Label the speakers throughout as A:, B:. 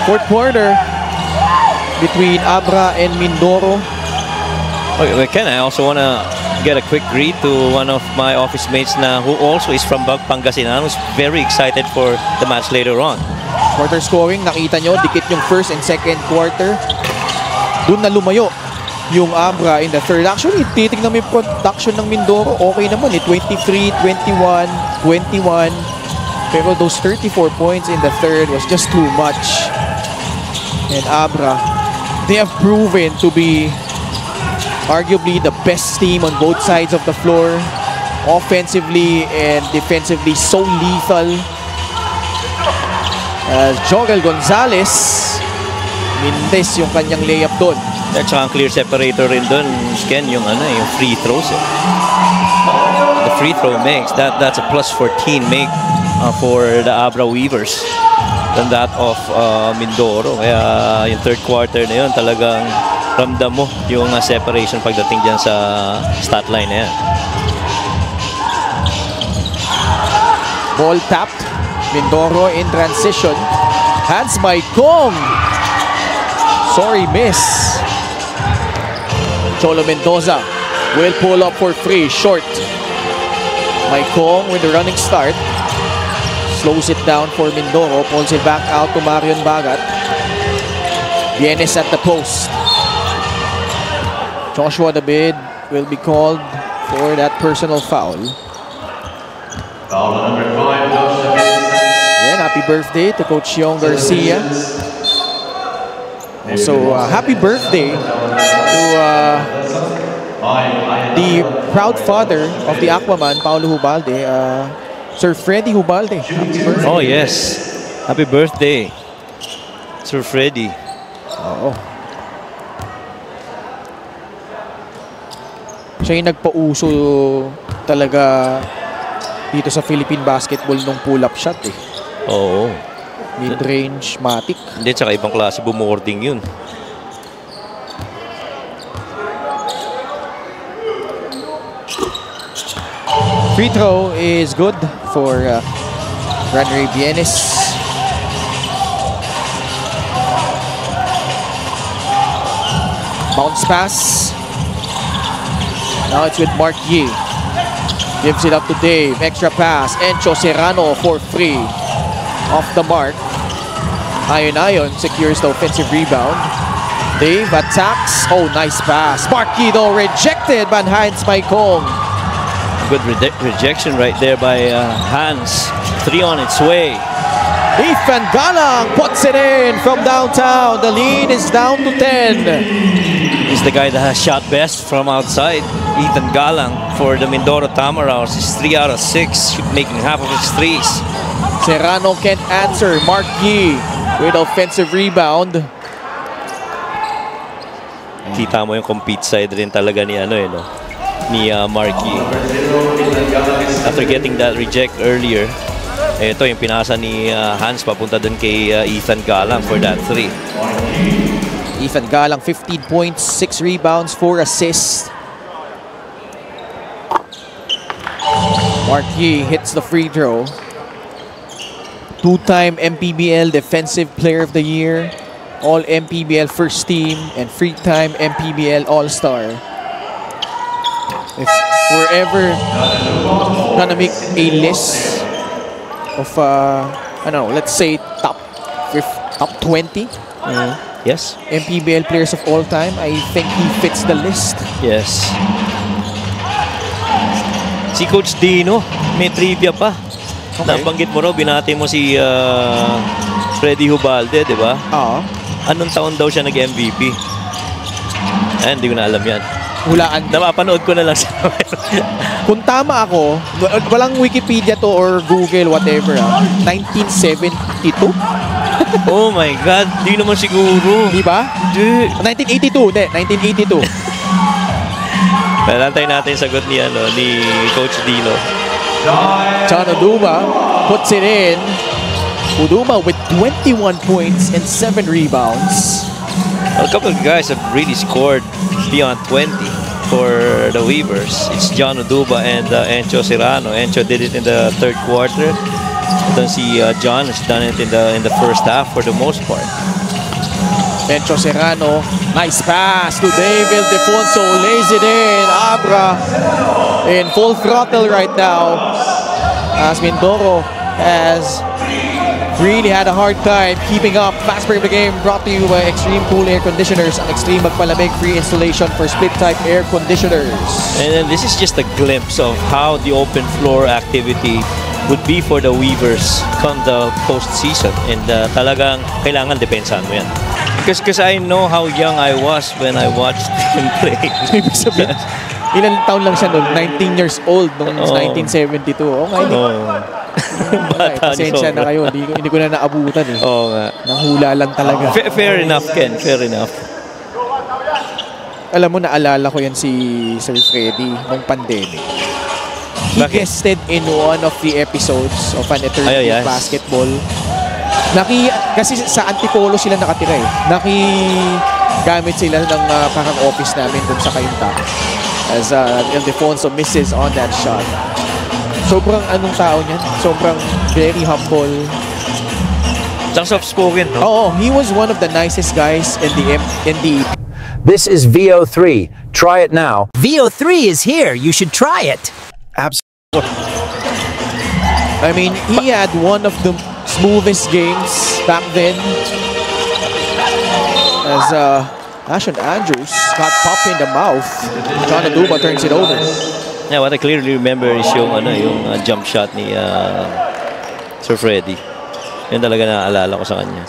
A: Fourth quarter between Abra and Mindoro.
B: Okay, Ken, I also want to get a quick greet to one of my office mates who also is from Pangasinan, who's very excited for the match later on.
A: Quarter scoring, nakita nyo, dikit yung first and second quarter. Doon na lumayo yung Abra in the third. Actually, titignan mo yung production ng Mindoro, okay naman eh. 23, 21, 21. Pero those 34 points in the third was just too much. And Abra, they have proven to be arguably the best team on both sides of the floor. Offensively and defensively, so lethal. Joel Gonzalez, mindes yung kanyang layup doon.
B: At saka ang clear separator rin doon, Ken, yung free throws. The free throw makes, that's a plus 14 make for the Abra Weavers than that of Mindoro. Kaya yung third quarter na yun, talagang ramdam mo yung separation pagdating dyan sa stat line na yan.
A: Ball tapped. Mindoro in transition. Hands by Kong. Sorry, miss. Cholo Mendoza will pull up for free. Short. Mike Kong with the running start. Slows it down for Mindoro. Pulls it back out to Marion Bagat. Vienes at the post. Joshua David will be called for that personal foul.
C: Foul number 5, Joshua.
A: Again, happy birthday to Coach Yong Garcia. Also, happy birthday to the proud father of the Aquaman, Paulo Hubalde, Sir Freddy Hubalde. Happy birthday.
B: Oh yes, happy birthday, Sir Freddy.
A: Oo. Siya yung nagpauso talaga dito sa Philippine basketball nung pull-up shot eh.
B: Oo.
A: Mid-range, matic.
B: Hindi, tsaka ibang klase bumording yun.
A: Free throw is good for Ranry Vienes. Bounce pass. Now it's with Mark Yee. Gives it up to Dave. Extra pass. Encho Serrano for free. Off the mark. Ayon secures the offensive rebound. Dave attacks. Oh, nice pass. Mark Yee though rejected by Hans Maikong.
B: Good rejection right there by Hans. 3 on its way.
A: Ethan Galang puts it in from downtown. The lead is down to 10.
B: He's the guy that has shot best from outside. Ethan Galang for the Mindoro Tamaraws is 3 out of 6, making half of his threes.
A: Serrano can't answer. Mark Yee with offensive rebound.
B: Kita mo yung compete side rin talaga ni ni Mark Yee. After getting that reject earlier, ito yung pinasa ni Hans papunta dun kay Ethan Galang for that 3.
A: Ethan Galang 15 points, 6 rebounds, 4 assists. Mark Yee hits the free throw. 2-time MPBL Defensive Player of the Year, All MPBL First Team, and 3-time MPBL All-Star. If we're ever gonna make a list of, I don't know, let's say top 20
B: Yes.
A: MPBL players of all time, I think he fits the list.
B: Yes. Si Coach Dino, may trivia pa.
A: Okay.
B: Nabanggit mo raw, binati mo si Freddy Hubalde, di ba?
A: Oo.
B: Anong taon daw siya nag-MVP? Hindi ko na alam yan.
A: Hulaan.
B: Napapanood ko na lang siya.
A: Kung tama ako, walang Wikipedia to or Google, whatever. 1972?
B: Oh my God, di naman siguro.
A: Di ba? 1982, hindi. 1982.
B: Antayin natin sagot ni Coach Dino.
A: John Uduma puts it in. Uduma with 21 points and 7 rebounds.
B: A couple of guys have really scored beyond 20 for the Weavers. It's John Uduba and Encho Serrano. Encho did it in the third quarter. Then si John has done it in the first half for the most part.
A: Encho Serrano, nice pass to David Defonso, lays it in. Abra in full throttle right now as Mindoro has really had a hard time keeping up. Fast break of the game brought to you by Extreme Cool Air Conditioners and Extreme Magpalamig free installation for split type air conditioners.
B: And then this is just a glimpse of how the open floor activity would be for the Weavers come the postseason. And talagang kailangan depensahan mo yan. Because I know how young I was when I watched him play.
A: Ibig sabihin, ilan taon lang siya noon? 19 years old noong 1972. Oh,
B: Bata
A: pasensya na kayo. Hindi ko na naabutan eh.
B: Oo nga.
A: Nahula lang talaga.
B: Fair enough, Ken. Fair enough.
A: Alam mo, naalala ko yan si Sir Freddy nung pandemic. He
B: Bakit?
A: guested in one of the episodes of An Eternity
B: yes.
A: Basketball. Kasi sa Antipolo sila nakatira eh. Gamit sila ng parang office namin dun sa Kayunta. As Ildefonso misses on that shot. Sobrang anong tao niyan? Sobrang very humble.
B: Tsaka soft-spoken, no?
A: Oo, he was one of the nicest guys in the
D: This is VO3. Try it now.
E: VO3 is here. You should try it.
D: Absolutely.
A: I mean, he had one of the smoothest games back then. As Ashton Andrews got popped in the mouth. John Aduba turns it over.
B: Yeah, what I clearly remember is yung jump shot ni Sir Freddy. Yun talaga naaalala ko sa kanya.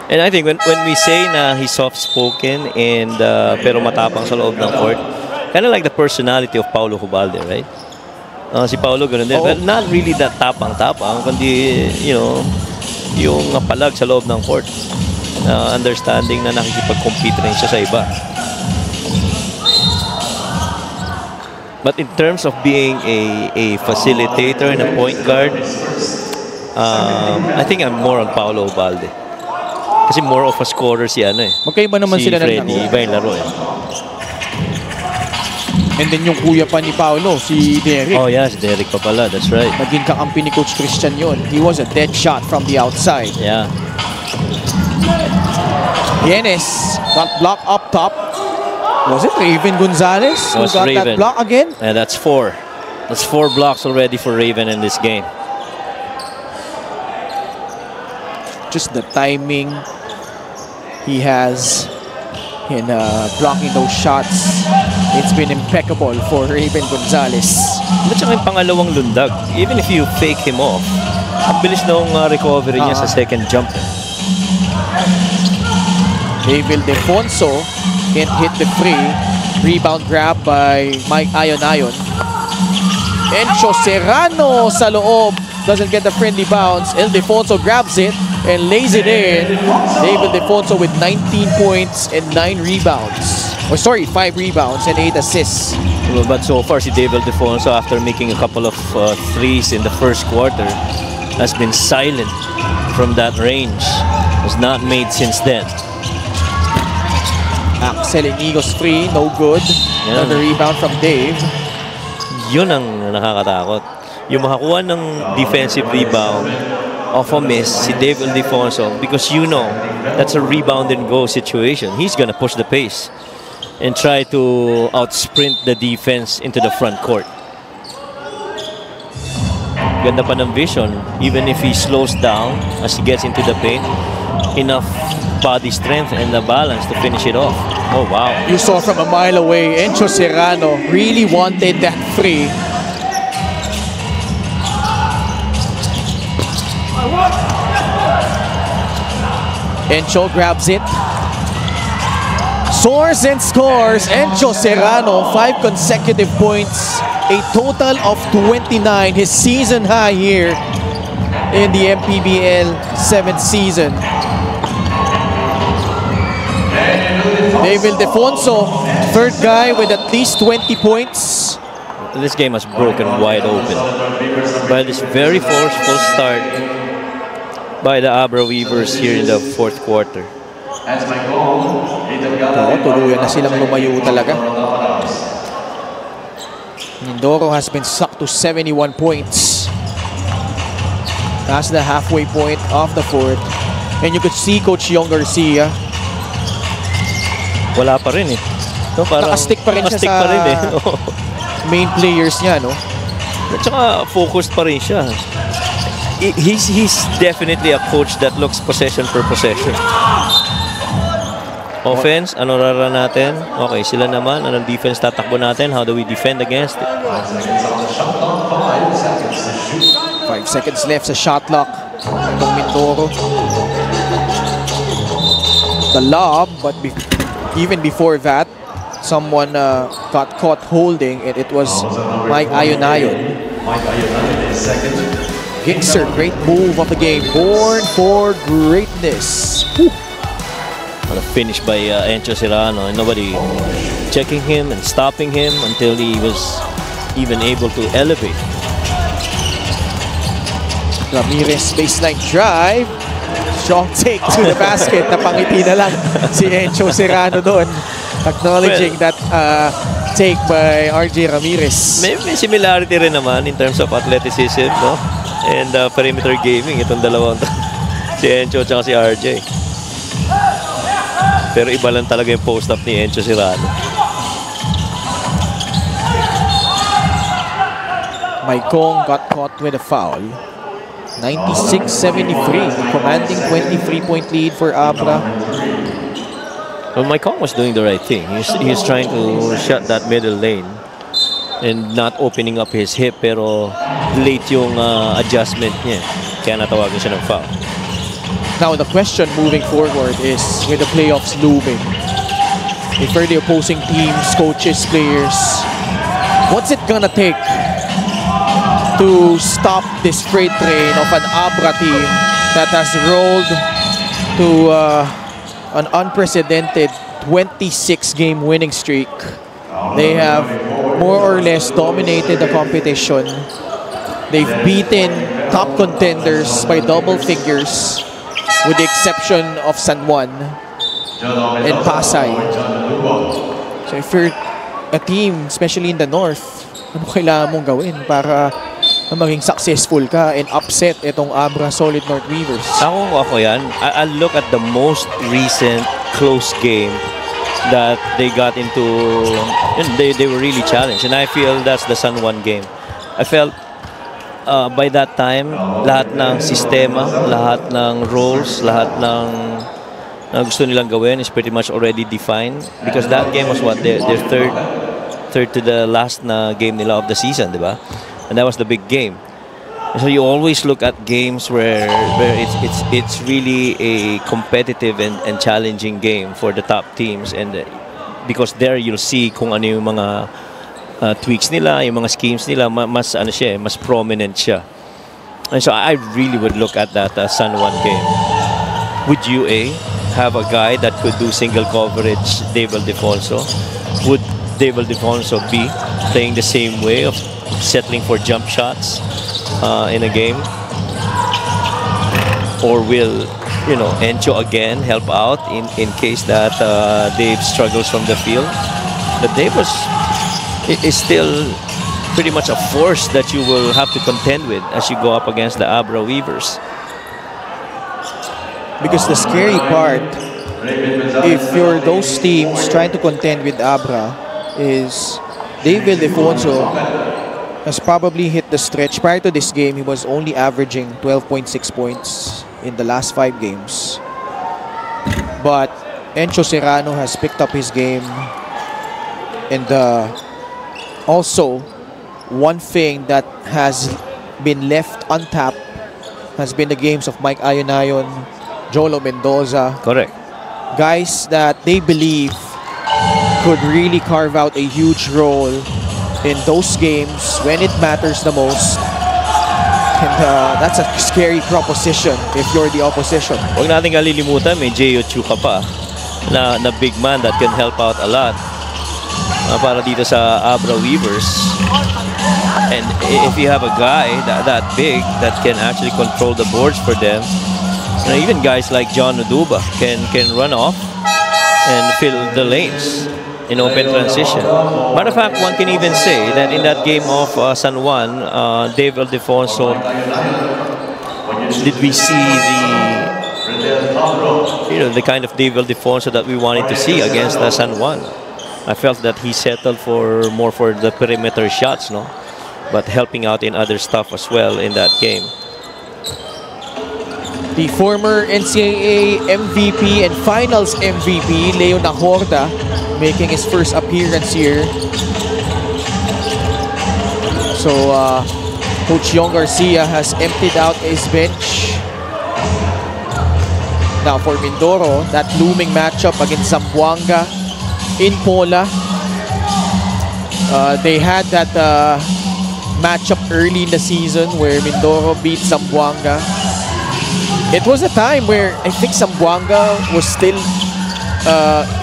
B: And I think when we say na he's soft-spoken and pero matapang sa loob ng court, kind of like the personality of Paulo Hubalde, right? Si Paulo ganun din. Well, not really that tapang-tapang, kundi, yung palag sa loob ng court. Understanding na nakikipag-compete rin siya sa iba. But in terms of being a facilitator and a point guard, I think I'm more on Paulo Ubalde. Kasi more of a scorer si
A: Magkaiba naman
B: si
A: sila ng
B: Freddy,
A: laro.
B: iba yung laro eh.
A: And then yung kuya pa ni Paulo, si Derek.
B: Oh yeah, si Derek pa pala, that's right.
A: Naging kakampi ni Coach Christian yun. He was a dead shot from the outside.
B: Yeah.
A: Yenes got block up top. Was it Raven Gonzalez who
B: Was
A: got
B: Raven.
A: that block again?
B: And that's 4. That's 4 blocks already for Raven in this game.
A: Just the timing he has in blocking those shots. It's been impeccable for Raven Gonzalez.
B: At saka yung pangalawang lundag, even if you fake him off, ang bilis nung recovery niya sa second jump.
A: David Defonso can't hit the free. Rebound grab by Mike Ayon. Encho Serrano sa loob. Doesn't get the friendly bounce. Ildefonso grabs it and lays it in. David Defonso with 19 points and 9 rebounds. Or sorry, 5 rebounds and 8 assists.
B: But so far, si David Defonso, after making a couple of threes in the first quarter, has been silent from that range. Was not made since then.
A: Axel Inigos free, no good.
B: Yeah.
A: Another rebound from Dave.
B: Yun ang nakakatakot. Yung makakuha ng defensive rebound off a miss si Dave Ildefonso, because that's a rebound and go situation. He's gonna push the pace and try to outsprint the defense into the front court. Ganda pa ng vision, even if he slows down as he gets into the paint, enough body strength and the balance to finish it off. Oh wow.
A: You saw from a mile away, Encho Serrano really wanted that free. Encho grabs it. Soars and scores. Encho Serrano, 5 consecutive points. A total of 29. His season high here in the MPBL 7th season. David Defonso, third guy with at least 20 points.
B: This game has broken wide open by this very forceful start by the Abra Weavers here in the fourth quarter.
A: Tuluyan na silang lumayo talaga. Mindoro has been sucked to 71 points. Past the halfway point of the fourth. And you could see Coach Yong Garcia.
B: Wala pa rin eh. No, parang
A: Nakastick pa rin siya
B: nakastick
A: sa
B: pa rin eh.
A: main players niya, no?
B: At saka focused pa rin siya. He's definitely a coach that looks possession per possession. Offense, ano rara natin? Okay, sila naman. Anong defense tatakbo natin? How do we defend against it?
A: 5 seconds left sa shot clock. Itong Mindoro. The lob, but even before that, someone got caught holding it. It was Mike Ayonayon. Gixer, great move of the game. Born for greatness. Whew.
B: On a finish by Encho Serrano. Nobody checking him and stopping him until he was even able to elevate.
A: Ramirez baseline drive. Strong take to the basket. Napangiti na lang si Encho Serrano doon. Acknowledging that take by RJ Ramirez.
B: May similarity rin naman in terms of athleticism, no? And perimeter gaming. Itong dalawang si Encho at si RJ. Pero iba lang talaga yung post-up ni Encho Serrano.
A: Maikong got caught with a foul. 96-73, commanding 23-point lead for Abra.
B: Well, Maikong was doing the right thing. He's trying to shut that middle lane and not opening up his hip, pero late yung adjustment niya. Kaya natawagan siya ng foul.
A: Now the question moving forward is, with the playoffs looming, if for the opposing teams, coaches, players, what's it gonna take to stop this freight train of an Abra team that has rolled to an unprecedented 26-game winning streak? They have more or less dominated the competition. They've beaten top contenders by double figures, with the exception of San Juan and Pasay. So if you're a team, especially in the north, ano kailangan mong gawin para maging successful ka and upset itong Abra Solid North Weavers?
B: Ako yan. I'll look at the most recent close game that they got into. They were really challenged, and I feel that's the San Juan game. I felt by that time, lahat ng sistema, lahat ng roles, lahat ng gusto nilang gawin is pretty much already defined, because that game was what, their third to the last na game nila of the season, di ba? And that was the big game. So you always look at games where it's really a competitive and challenging game for the top teams, and because there you'll see kung ano yung mga tweaks nila, yung mga schemes nila, mas prominent siya. And so I really would look at that San Juan game. Would UA have a guy that could do single coverage Dave Ildefonso? Would Dave Ildefonso be playing the same way of settling for jump shots in a game? Or will, Encho again help out in case that Dave struggles from the field? But Dave is still pretty much a force that you will have to contend with as you go up against the Abra Weavers.
A: Because the scary part, if you're those teams trying to contend with Abra, is Dave Ildefonso has probably hit the stretch. Prior to this game, he was only averaging 12.6 points in the last 5 games. But Encho Serrano has picked up his game, and also, one thing that has been left untapped has been the games of Mike Ayonayon, Jolo Mendoza.
B: Correct.
A: Guys that they believe could really carve out a huge role in those games when it matters the most. And that's a scary proposition if you're the opposition.
B: Huwag natin kalilimutan, may J.O. Chuka pa na big man that can help out a lot. Para dito sa Abra Weavers. And if you have a guy that big that can actually control the boards for them, even guys like John Oduba can run off and fill the lanes in open transition. Matter of fact, one can even say that in that game of San Juan, Dave Ildefonso did we see the kind of Devil Defonso that we wanted to see against San Juan. I felt that he settled more for the perimeter shots, no, but helping out in other stuff as well in that game.
A: The former NCAA MVP and Finals MVP, Leo Nahorda, making his first appearance here. So, Coach Yong Garcia has emptied out his bench. Now for Mindoro, that looming matchup against Zamboanga in Pola. They had that matchup early in the season where Mindoro beat Zamboanga. It was a time where I think Zamboanga was still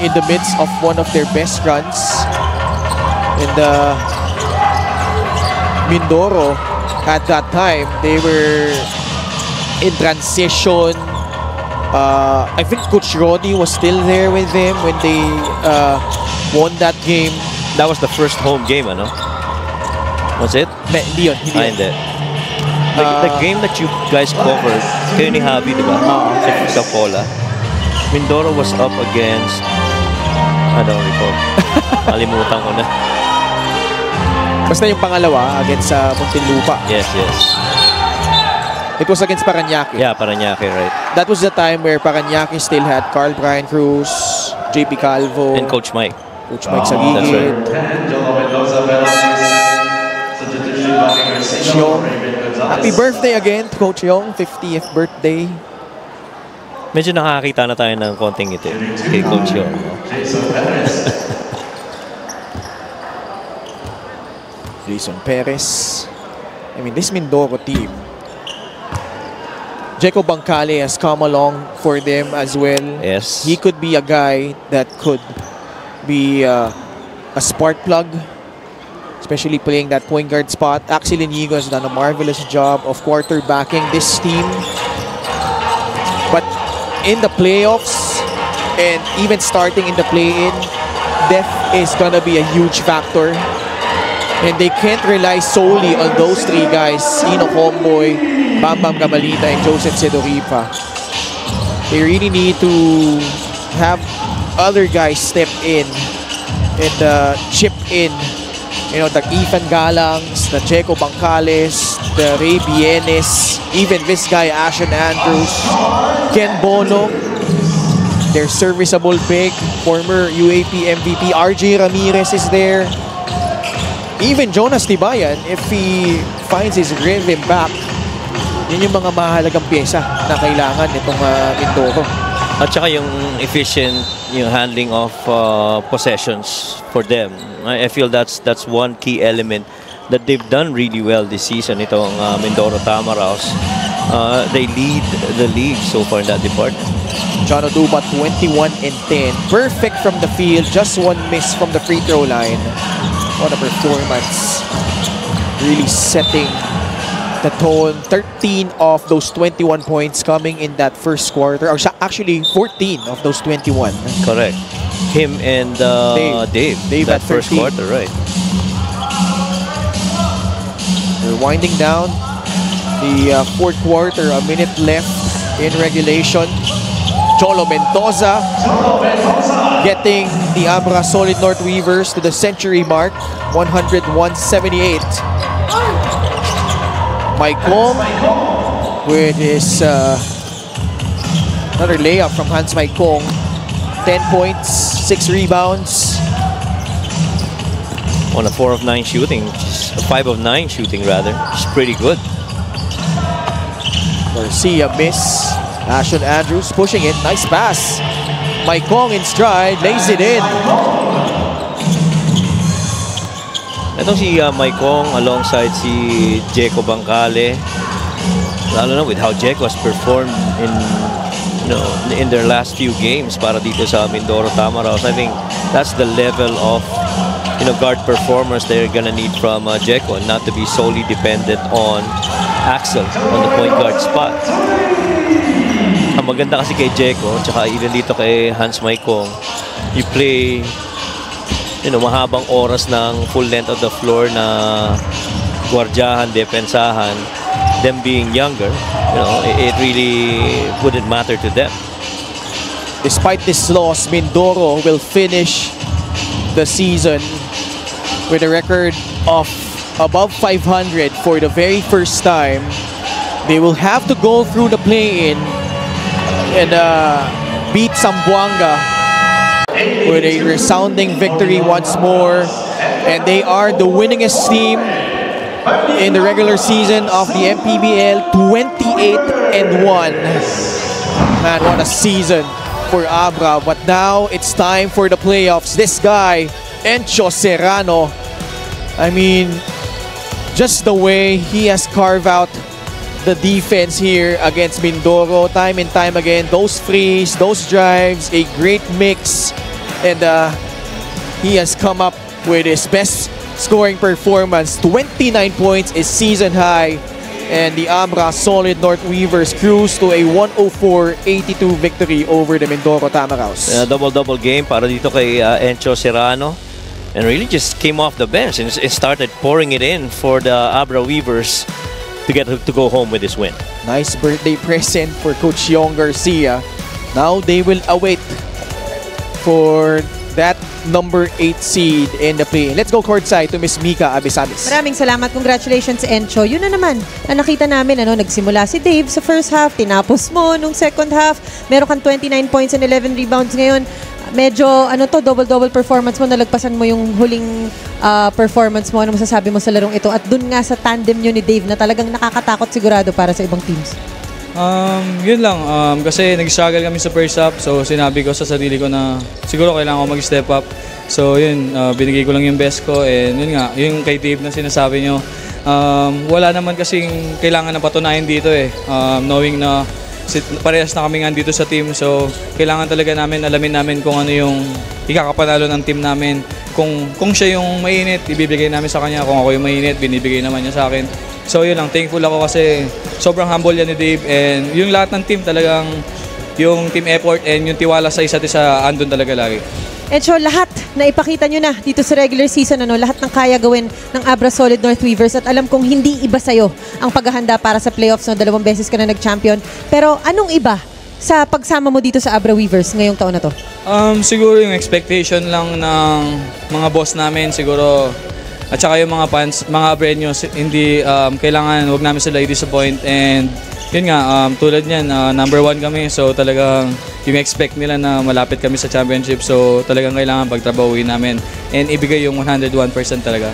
A: in the midst of one of their best runs. And Mindoro, at that time, they were in transition. I think Coach Roddy was still there with them when they won that game.
B: That was the first home game, ano? Was it?
A: Hindi yun.
B: Hindi. The game that you guys covered, kayo ni Javi, di ba? Sa Pola. Mindoro was up against, I don't recall. Kalimutan ko na.
A: Basta yung pangalawa against Muntinlupa.
B: Yes.
A: It was against Parañaque.
B: Yeah, Parañaque, right.
A: That was the time where Parañaque still had Carl Brian Cruz, JP Calvo,
B: And Coach Mike.
A: Coach Mike Sagigid. Happy birthday again to Coach Yong, 50th birthday.
B: Medyo nakakita na tayo ng konting ito kay Coach Yong.
A: Jason Perez. I mean, this Mindoro team. Jeco Bancale has come along for them as well.
B: Yes.
A: He could be a guy that could be a spark plug, especially playing that point guard spot. Axel Inigo has done a marvelous job of quarterbacking this team. But in the playoffs and even starting in the play-in, depth is gonna be a huge factor. And they can't rely solely on those three guys, Ino Comboy, Bam Bam Gabalita, and Joseph Sedoripa. They really need to have other guys step in and chip in. You know, the Ethan Galangs, the Jeco Bancales, the Ray Bienes, even this guy, Ashon Andrews, Ken Bono, their serviceable big, former UAP MVP, RJ Ramirez is there. Even Jonas Tibayan, if he finds his rhythm back, yun yung mga mahalagang pyesa na kailangan itong Mindoro.
B: At saka yung efficient yung handling of possessions for them. I feel that's one key element that they've done really well this season. Itong Mindoro Tamaraws. They lead the league so far in that department.
A: John Oduba, 21 and 10. Perfect from the field, just one miss from the free throw line. What a performance. Really setting the tone. 13 of those 21 points coming in that first quarter. Or actually, 14 of those 21.
B: Correct. Him and Dave that first quarter, right.
A: We're winding down the fourth quarter. A minute left in regulation. Cholo Mendoza getting the Abra Solid North Weavers to the century mark, 100-178. Mike Kong with his another layup from Hans Mike Kong. 10 points, 6 rebounds.
B: On a 4 of 9 shooting, 5 of 9 shooting rather. It's pretty good.
A: Garcia miss. Ashon Andrews pushing it. Nice pass. Mike Kong in stride. Lays it in.
B: Itong si Mike Kong alongside si Jeco Bancale. Lalo na with how Jeco has performed in their last few games para dito sa Mindoro Tamaraws. I think that's the level of guard performers they're gonna need from Jeco, not to be solely dependent on Axel on the point guard spot. Ang maganda kasi kay Jeco, tsaka even dito kay Hans Mike Kong, you play mahabang oras ng full length of the floor na gwardiyahan, depensahan. them being younger, it really wouldn't matter to them.
A: Despite this loss, Mindoro will finish the season with a record of above 500 for the very first time. They will have to go through the play-in and beat Zamboanga with a resounding victory once more. And they are the winningest team in the regular season of the MPBL, 28-1. Man, what a season for Abra. But now it's time for the playoffs. This guy, Encho Serrano, I mean, just the way he has carved out the defense here against Mindoro time and time again. Those frees, those drives, a great mix. And he has come up with his best scoring performance. 29 points is season high. And the Abra Solid North Weavers cruise to a 104-82 victory over the Mindoro Tamaraws.
B: Double-double game para dito kay Encho Serrano. And really just came off the bench and started pouring it in for the Abra Weavers to go home with this win.
A: Nice birthday present for Coach Yong Garcia. Now they will await for that number 8 seed in the play. Let's go courtside to Miss Mika Abisabis.
F: Maraming salamat. Congratulations, Encho. Yun na naman. Nakita namin, nagsimula si Dave sa first half, tinapos mo nung second half. Meron kang 29 points and 11 rebounds ngayon. Medyo, double-double performance mo. Nalagpasan mo yung huling performance mo. Ano masasabi mo sa larong ito? At dun nga sa tandem nyo ni Dave na talagang nakakatakot sigurado para sa ibang teams.
G: Yun lang. Kasi nag-struggle kami sa first half. So, sinabi ko sa sarili ko na siguro kailangan ko mag-step up. So, yun. Binigay ko lang yung best ko. And yun nga, yung kay Dave na sinasabi nyo. Wala naman kasing kailangan na patunayan dito eh. Knowing na parehas na kami nga dito sa team. So, kailangan talaga namin, alamin namin kung ano yung ikakapanalo ng team namin. Kung siya yung mainit, ibibigay namin sa kanya. Kung ako yung mainit, binibigay naman niya sa akin. So, yun lang. Thankful ako kasi sobrang humble yan ni Dave. And yung lahat ng team talagang yung team effort and yung tiwala sa isa't isa andun talaga lagi.
F: Encho, lahat na ipakita nyo na dito sa regular season, lahat ng kaya gawin ng Abra Solid North Weavers at alam kong hindi iba sa'yo ang paghahanda para sa playoffs, 2 beses ka na nag-champion. Pero anong iba sa pagsama mo dito sa Abra Weavers ngayong taon na to?
G: Siguro yung expectation lang ng mga boss namin, siguro, at saka yung mga fans, mga Abreños, hindi kailangan, wag namin sila i-disappoint. And yun nga, tulad niyan, number 1 kami, so talagang yung expect nila na malapit kami sa championship, so talagang kailangan pagtrabahuin namin and ibigay yung 101% talaga.